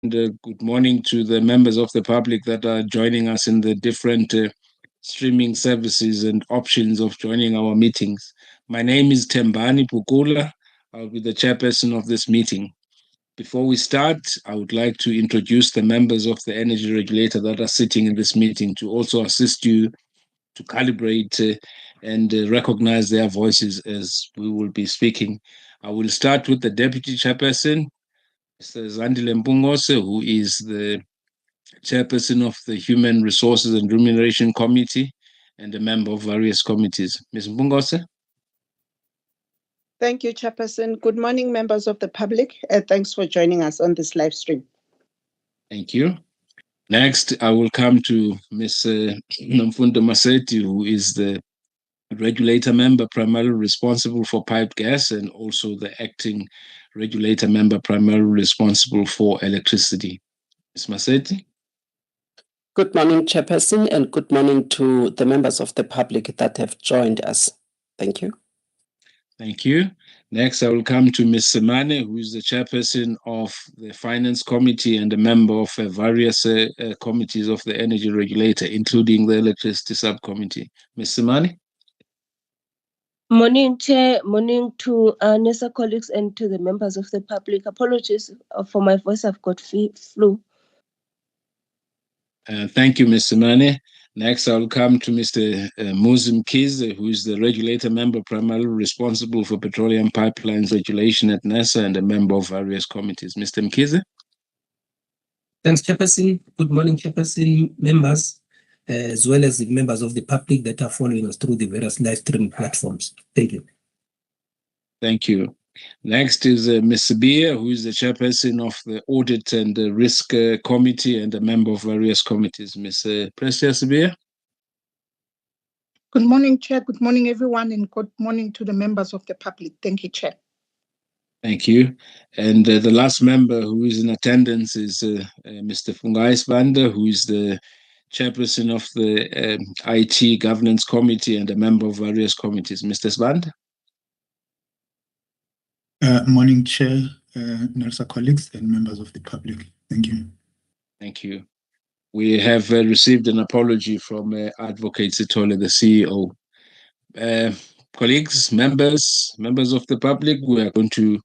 Good morning to the members of the public that are joining us in the different streaming services and options of joining our meetings. My name is Tembani Pukula. I'll be the chairperson of this meeting. Before we start, I would like to introduce the members of the energy regulator that are sitting in this meeting to also assist you to calibrate and recognize their voices as we will be speaking. I will start with the deputy chairperson, Mr. Zandile Mpungose, who is the chairperson of the Human Resources and Remuneration Committee and a member of various committees. Ms. Mpungose? Thank you, Chairperson. Good morning, members of the public. Thanks for joining us on this live stream. Thank you. Next, I will come to Ms. Nomfundo Maseti, who is the regulator member primarily responsible for piped gas and also the acting regulator member primarily responsible for electricity. Ms. Maseti? Good morning, Chairperson, and good morning to the members of the public that have joined us. Thank you. Thank you. Next, I will come to Ms. Semane, who is the chairperson of the Finance Committee and a member of various committees of the Energy Regulator, including the Electricity Subcommittee. Ms. Semane? Morning, Chair. Morning to NESA colleagues and to the members of the public. Apologies for my voice. I've got flu. Thank you, Ms. Semane. Next, I will come to Mr. Muzim Kize, who is the regulator member primarily responsible for petroleum pipelines regulation at NESA and a member of various committees. Mr. Mkize? Thanks, Chairperson. Good morning, Chairperson, members, as well as the members of the public that are following us through the various live stream platforms. Thank you. Thank you. Next is Ms. Sabia, who is the chairperson of the Audit and Risk Committee and a member of various committees. Ms. Presia Sabia? Good morning, Chair. Good morning, everyone, and good morning to the members of the public. Thank you, Chair. Thank you. And the last member who is in attendance is Mr. Fungais Banda, who is the chairperson of the IT Governance Committee and a member of various committees. Mr. Svand? Morning, Chair, NERSA colleagues and members of the public. Thank you. Thank you. We have received an apology from Advocate Sitole, the CEO. Colleagues, members of the public, we are going to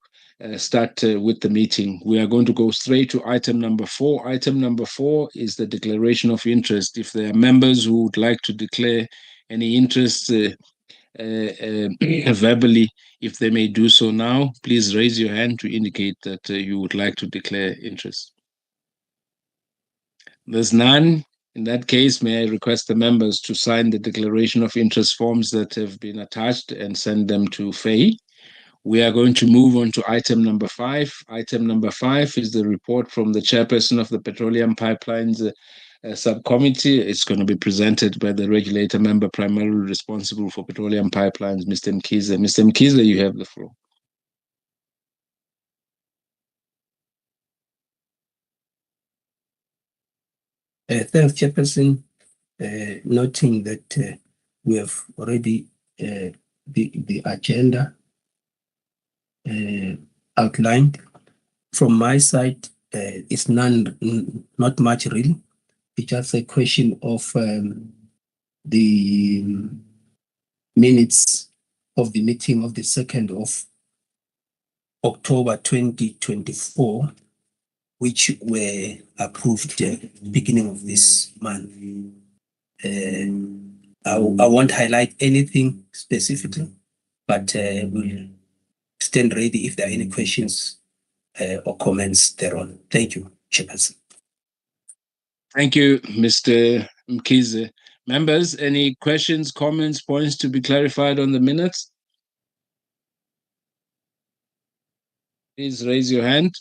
start with the meeting. We are going to go straight to item number 4. Item number 4 is the declaration of interest. If there are members who would like to declare any interest verbally, if they may do so now, please raise your hand to indicate that you would like to declare interest. There's none. In that case, may I request the members to sign the declaration of interest forms that have been attached and send them to Faye. We are going to move on to item number 5. Item number 5 is the report from the chairperson of the Petroleum Pipelines Subcommittee. It's going to be presented by the regulator member primarily responsible for petroleum pipelines, Mr. Mkize. Mr. Mkize, you have the floor. Thanks, Chairperson. Noting that we have already the agenda outlined. From my side, it's not much really. It's just a question of the minutes of the meeting of the 2nd of October 2024, which were approved beginning of this month. I won't highlight anything specifically, but we'll stand ready if there are any questions or comments thereon. Thank you, Chairperson. Thank you, Mr. Mkize. Members, any questions, comments, points to be clarified on the minutes? Please raise your hand.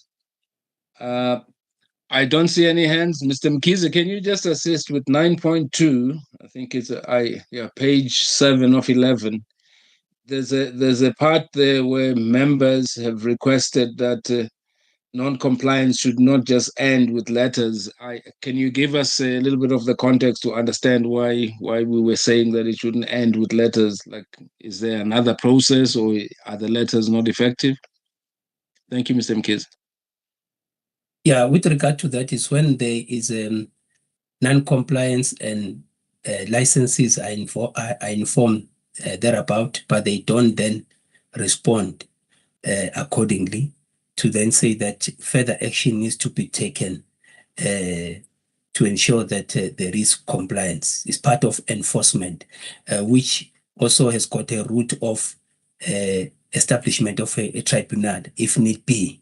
I don't see any hands. Mr. Mkize, can you just assist with 9.2? I think it's page 7 of 11. There's a part there where members have requested that non-compliance should not just end with letters. Can you give us a little bit of the context to understand why we were saying that it shouldn't end with letters? Like, is there another process or are the letters not effective? Thank you, Mr. Mkize. Yeah, with regard to that is when there is non-compliance and licenses are informed thereabout, but they don't then respond accordingly, to then say that further action needs to be taken to ensure that there is compliance. It's part of enforcement, which also has got a route of establishment of a tribunal, if need be,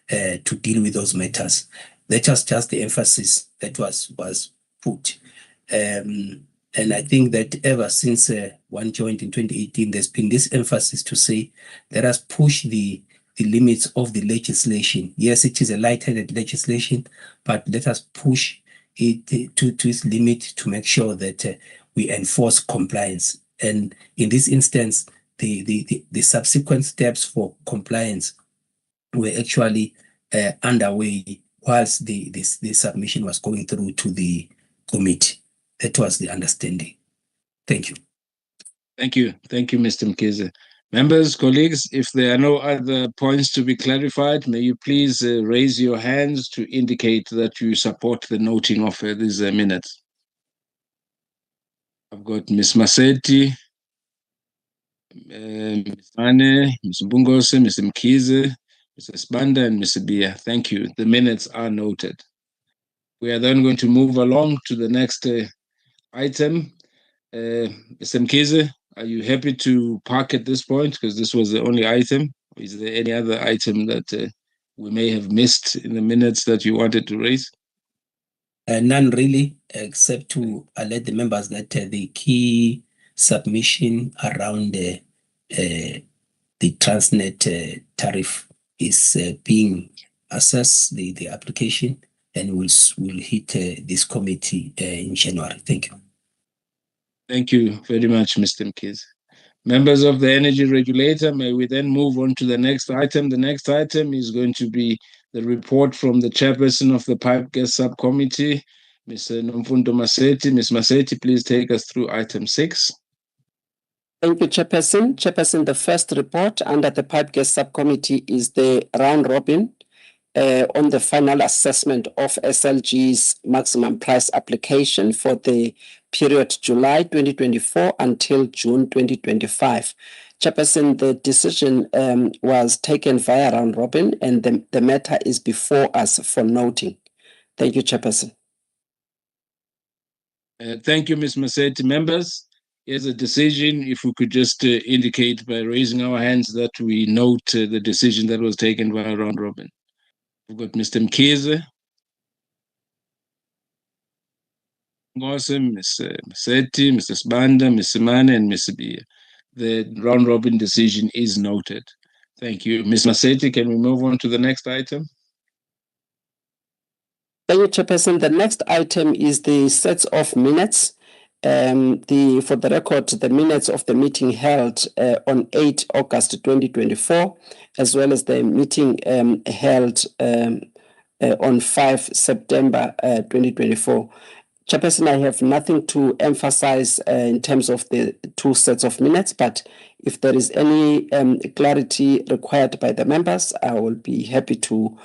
to deal with those matters. That was just the emphasis that was put. And I think that ever since one joined in 2018, there's been this emphasis to say, let us push the limits of the legislation. Yes, it is a light-headed legislation, but let us push it to its limit to make sure that we enforce compliance. And in this instance, the subsequent steps for compliance were actually underway whilst the submission was going through to the committee. That was the understanding. Thank you. Thank you. Thank you, Mr. Mkhize. Members, colleagues, if there are no other points to be clarified, may you please raise your hands to indicate that you support the noting of these minutes. I've got Ms. Maseti, Ms. Ane, Ms. Mbungose, Mr. Mkhize, Mr. Sibanda, and Ms. Bia. Thank you. The minutes are noted. We are then going to move along to the next item. Mr. Mkhize, are you happy to park at this point? Because this was the only item. Is there any other item that we may have missed in the minutes that you wanted to raise? None really, except to alert the members that the key submission around the Transnet tariff is being assessed, the application, and will hit this committee in January. Thank you. Thank you very much, Mr. Mkhize. Members of the Energy Regulator, may we then move on to the next item. The next item is going to be the report from the chairperson of the Pipe Gas Subcommittee, Ms. Nomfundo Maseti. Ms. Maseti, please take us through item 6. Thank you, Chairperson. Chairperson, the first report under the Pipe Gas Subcommittee is the round robin on the final assessment of SLG's maximum price application for the period July 2024 until June 2025. Chairperson, the decision was taken via round robin, and the matter is before us for noting. Thank you, Chairperson. Thank you, Ms. Maseti. Members, here's a decision. If we could just indicate by raising our hands that we note the decision that was taken by round robin. We've got Mr. Mkhize, Ms. Maseti, Mr. Sibanda, Ms. Simane, and Ms. Bia. The round robin decision is noted. Thank you. Ms. Maseti, can we move on to the next item? Thank you, Chairperson. The next item is the sets of minutes. For the record, the minutes of the meeting held on 8 August 2024, as well as the meeting held on 5 September 2024. Chairperson, I have nothing to emphasize in terms of the two sets of minutes, but if there is any clarity required by the members, I will be happy to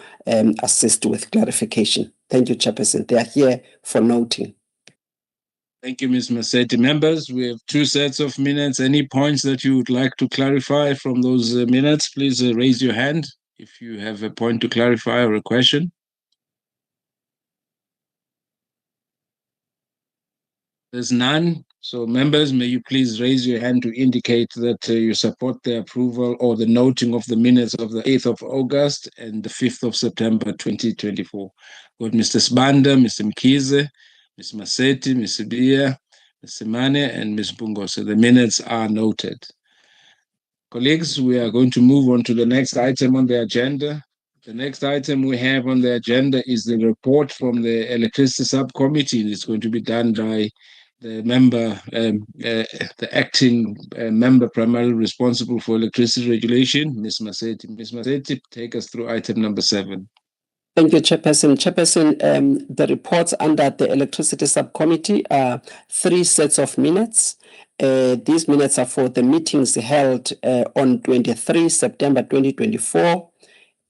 assist with clarification. Thank you, Chairperson. They are here for noting. Thank you, Ms. Maseti. Members, we have two sets of minutes. Any points that you would like to clarify from those minutes, please raise your hand if you have a point to clarify or a question. There's none. So members, may you please raise your hand to indicate that you support the approval or the noting of the minutes of the 8th of August and the 5th of September 2024. Got Mr. Sibanda, Mr. Mkhize, Ms. Maseti, Ms. Bia, Ms. Simane, and Ms. Mbungose. The minutes are noted. Colleagues, we are going to move on to the next item on the agenda. The next item we have on the agenda is the report from the Electricity Subcommittee. It's going to be done by the member, the acting member primarily responsible for electricity regulation, Ms. Maseti. Ms. Maseti, take us through item number 7. Thank you, Chairperson. Chairperson, the reports under the Electricity Subcommittee are 3 sets of minutes. These minutes are for the meetings held on 23 September 2024,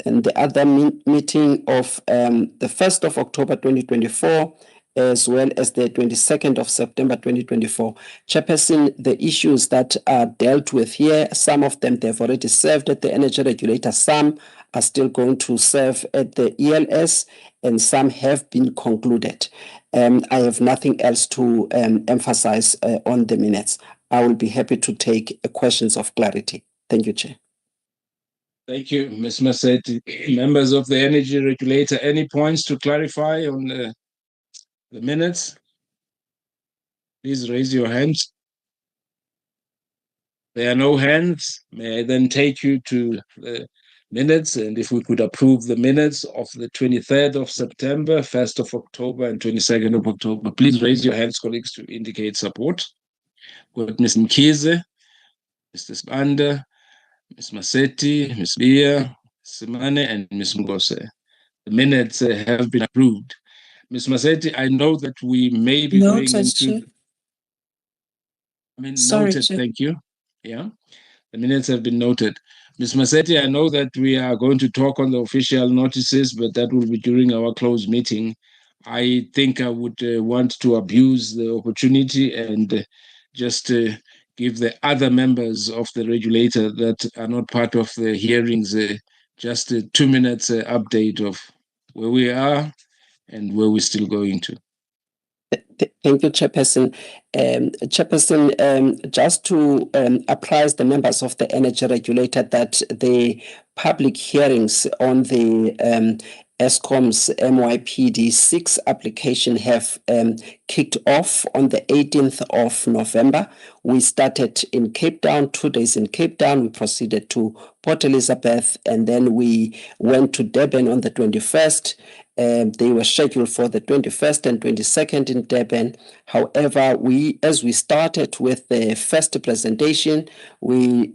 and the other meeting of the 1st of October 2024, as well as the 22nd of September 2024. Chairperson, the issues that are dealt with here, some of them they've already served at the energy regulator, some are still going to serve at the ELS, and some have been concluded. I have nothing else to emphasize on the minutes. I will be happy to take questions of clarity. Thank you, Chair. Thank you, Ms. Massetti. Members of the energy regulator, any points to clarify on the minutes? Please raise your hands. There are no hands. May I then take you to the minutes, and if we could approve the minutes of the 23rd of September, 1st of October, and 22nd of October. Please raise your hands, colleagues, to indicate support. Got Ms. Mkhize, Mr. Spanda, Ms. Massetti, Ms. Bia, Simane, and Ms. Ngose. The minutes have been approved. Ms. Massetti, I know that we may be going into... Noted, thank you. Yeah, the minutes have been noted. Ms. Massetti, I know that we are going to talk on the official notices, but that will be during our closed meeting. I think I would want to abuse the opportunity and just give the other members of the regulator that are not part of the hearings just a 2 minutes update of where we are and where we're still going to. Thank you, Chairperson. Chairperson, just to apprise the members of the energy regulator that the public hearings on the ESCOM's MYPD 6 application have kicked off on the 18th of November. We started in Cape Town, 2 days in Cape Town. We proceeded to Port Elizabeth, and then we went to Durban on the 21st. They were scheduled for the 21st and 22nd in Durban. However, as we started with the first presentation, we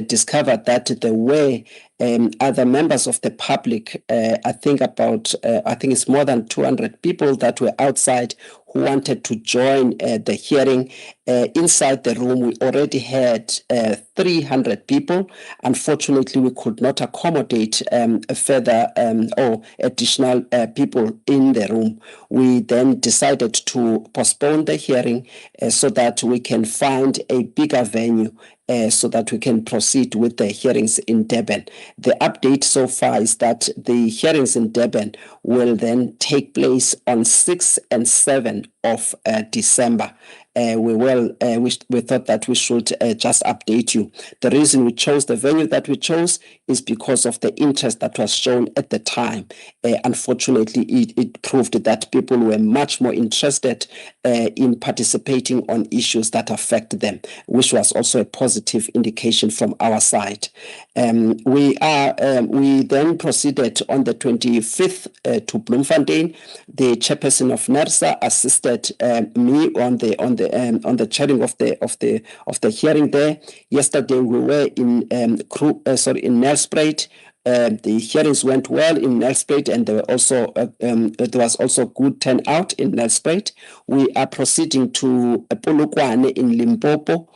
discovered that there were other members of the public, I think it's more than 200 people that were outside who wanted to join the hearing. Inside the room, we already had 300 people. Unfortunately, we could not accommodate further or additional people in the room. We then decided to postpone the hearing so that we can find a bigger venue so that we can proceed with the hearings in Durban. The update so far is that the hearings in Durban will then take place on 6 and 7 of December. We thought that we should just update you. The reason we chose the venue that we chose is because of the interest that was shown at the time. Unfortunately, it proved that people were much more interested in participating on issues that affect them, which was also a positive indication from our side. We then proceeded on the 25th to Bloemfontein. The chairperson of NERSA assisted me on the chairing of the hearing there. Yesterday we were in Nelspruit. The hearings went well in Nelspruit, and there was also good turnout in Nelspruit. We are proceeding to Polokwane in Limpopo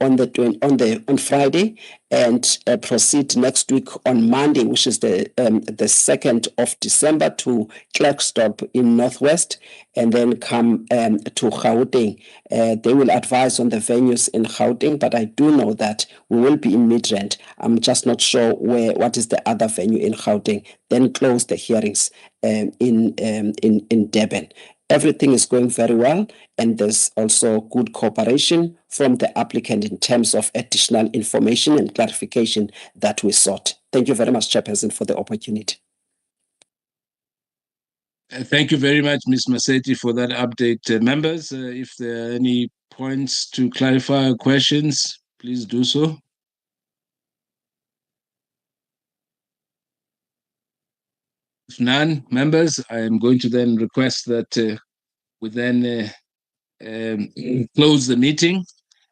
on Friday, and proceed next week on Monday, which is the 2nd of December, to Klerksdorp in Northwest, and then come to Gauteng. They will advise on the venues in Gauteng, but I do know that we will be in Midrand. I'm just not sure what is the other venue in Gauteng. Then close the hearings in Durban. Everything is going very well, and there's also good cooperation from the applicant in terms of additional information and clarification that we sought. Thank you very much, Chairperson, for the opportunity. Thank you very much, Ms. Massetti, for that update. Members, if there are any points to clarify or questions, please do so. If none, members, I am going to then request that we then close the meeting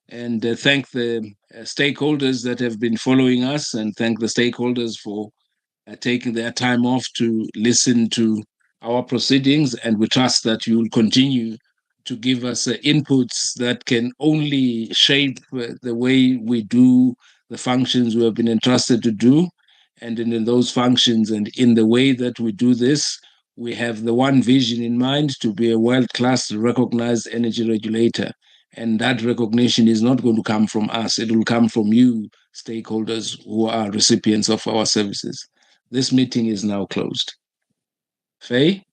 and thank the stakeholders that have been following us, and thank the stakeholders for taking their time off to listen to our proceedings. And we trust that you will continue to give us inputs that can only shape the way we do the functions we have been entrusted to do And in those functions and in the way that we do this, we have the one vision in mind: to be a world-class recognized energy regulator. And that recognition is not going to come from us. It will come from you, stakeholders who are recipients of our services. This meeting is now closed. Faye?